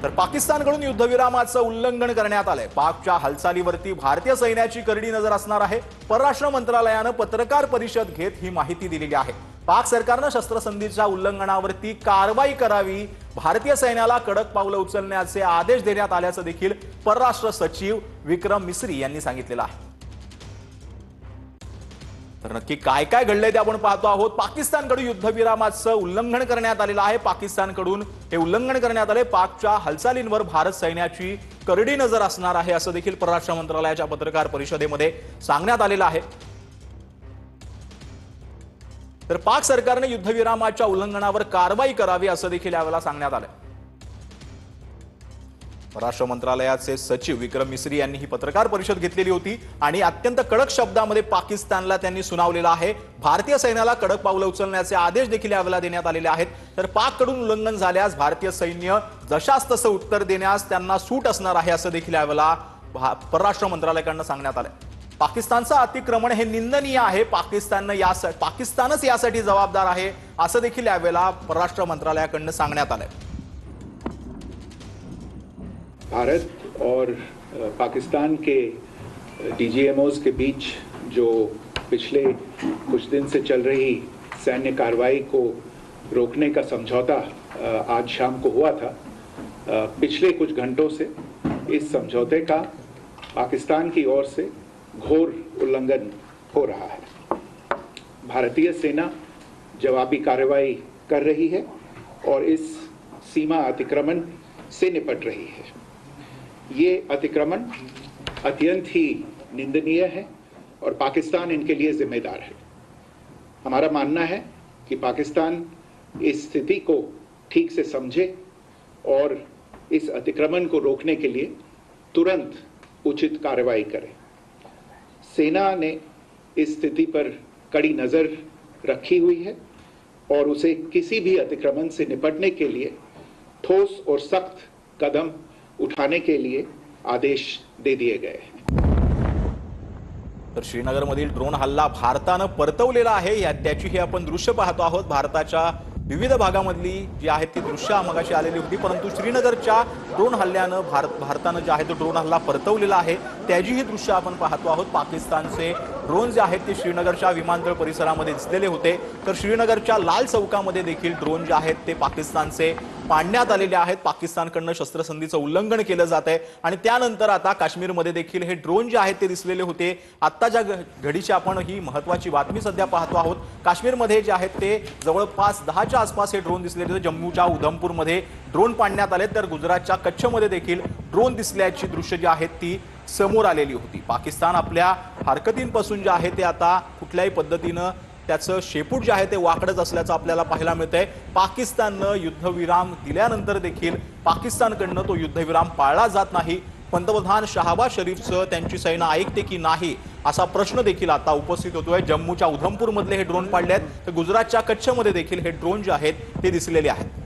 तर पाकिस्तानकडून युद्धविरामाचं उल्लंघन करण्यात आलंय। पाकच्या हालचालीवरती भारतीय सैन्याची करडी नजर असणार आहे। परराष्ट्र मंत्रालयानं पत्रकार परिषद घेत ही माहिती दिलेली आहे। पाक सरकारनं शस्त्रसंधीच्या उल्लंघनावरती कारवाई करावी, भारतीय सैन्याला कडक पावलं उचलण्याचे आदेश देण्यात आल्याचं देखील परराष्ट्र सचिव विक्रम मिस्री यांनी सांगितलेलं आहे। तर नक्की काय काय घडलंय ते आपण पाहतो आहोत। पाकिस्तानकडून युद्धविरामाचं उल्लंघन करण्यात आलेलं आहे। पाकिस्तानकडून हे उल्लंघन करण्यात आले। पाकच्या हालचालींवर भारत सैन्याची करडी नजर असणार आहे असं देखील परराष्ट्र मंत्रालयाच्या पत्रकार परिषदेमध्ये सांगण्यात आलेलं आहे। तर पाक सरकारने युद्धविरामाच्या उल्लंघनावर कारवाई करावी असं देखील यावेळेला सांगण्यात आलं। परराष्ट्र मंत्रालयाचे सचिव विक्रम मिस्री यांनी ही पत्रकार परिषद घेतलेली होती आणि अत्यंत कडक शब्दांमध्ये पाकिस्तानला त्यांनी सुनावलेलं आहे। भारतीय सैन्याला कडक पावलं उचलण्याचे आदेश देखील यावेळेला देण्यात आलेले आहेत। तर पाककडून उल्लंघन झाल्यास भारतीय सैन्य जशास तसं उत्तर देण्यास त्यांना सूट असणार आहे असं देखील यावेळेला परराष्ट्र मंत्रालयाकडून सांगण्यात आलं। पाकिस्तानचं अतिक्रमण हे निंदनीय आहे। पाकिस्तानच यासाठी जबाबदार आहे असं देखील यावेळेला परराष्ट्र मंत्रालयाकडून सांगण्यात आलंय। भारत और पाकिस्तान के डीजीएमओज के बीच जो पिछले कुछ दिन से चल रही सैन्य कार्रवाई को रोकने का समझौता आज शाम को हुआ था। पिछले कुछ घंटों से इस समझौते का पाकिस्तान की ओर से घोर उल्लंघन हो रहा है। भारतीय सेना जवाबी कार्रवाई कर रही है और इस सीमा अतिक्रमण से निपट रही है। ये अतिक्रमण अत्यंत ही निंदनीय है और पाकिस्तान इनके लिए जिम्मेदार है। हमारा मानना है कि पाकिस्तान इस स्थिति को ठीक से समझे और इस अतिक्रमण को रोकने के लिए तुरंत उचित कार्रवाई करे। सेना ने इस स्थिति पर कड़ी नज़र रखी हुई है और उसे किसी भी अतिक्रमण से निपटने के लिए ठोस और सख्त कदम उठाने के लिए आदेश दे दिए गए हैं। तर श्रीनगरमधील ड्रोन हल्ला भारतानं परतवलेला आहे। त्याची ही आपण दृश्य पाहतो आहोत। भारताच्या विविध भागामधली जी आहेत ती दृश्य मगाशी आलेली होती, परंतु श्रीनगरच्या ड्रोन हल्ल्यानं भारतानं जे आहे तो ड्रोन हल्ला परतवलेला आहे। त्याची ही दृश्य आपण पाहतो आहोत। पाकिस्तानचे ड्रोन जे आहेत ते श्रीनगरच्या विमानतळ परिसरामध्ये दिसलेले होते। तर श्रीनगरच्या लाल चौकामध्ये देखील ड्रोन जे आहेत ते पाकिस्तानचे पाडण्यात आलेले आहेत। पाकिस्तानकडून शस्त्रसंधीचं उल्लंघन केलं जात आहे आणि त्यानंतर आता काश्मीरमध्ये देखील हे ड्रोन जे आहेत ते दिसलेले होते। आता ज्या घडीची आपण ही महत्त्वाची बातमी सध्या पाहतो आहोत। काश्मीरमध्ये जे आहेत ते जवळपास 10च्या आसपास हे ड्रोन दिसलेले होते। जम्मूच्या उधमपूरमध्ये ड्रोन पाडण्यात आले, तर गुजरातच्या कच्छमध्ये देखील ड्रोन दिसल्याची दृश्य जी आहेत ती समोर आलेली होती। पाकिस्तान आपल्या हरकतींपासून जे आहे ते आता कुठल्याही पद्धतीनं त्याचं शेपूट जे आहे ते वाकडच असल्याचं आपल्याला पाहायला मिळतंय। पाकिस्ताननं युद्धविराम दिल्यानंतर देखील पाकिस्तानकडनं तो युद्धविराम पाळला जात नाही। पंतप्रधान शहबाज शरीफचं त्यांची सेना ऐकते की नाही असा प्रश्न देखील आता उपस्थित होतोय। जम्मूच्या उधमपूरमधले हे ड्रोन पाडले आहेत, तर गुजरातच्या कच्छमध्ये देखील हे ड्रोन जे आहेत ते दिसलेले आहेत।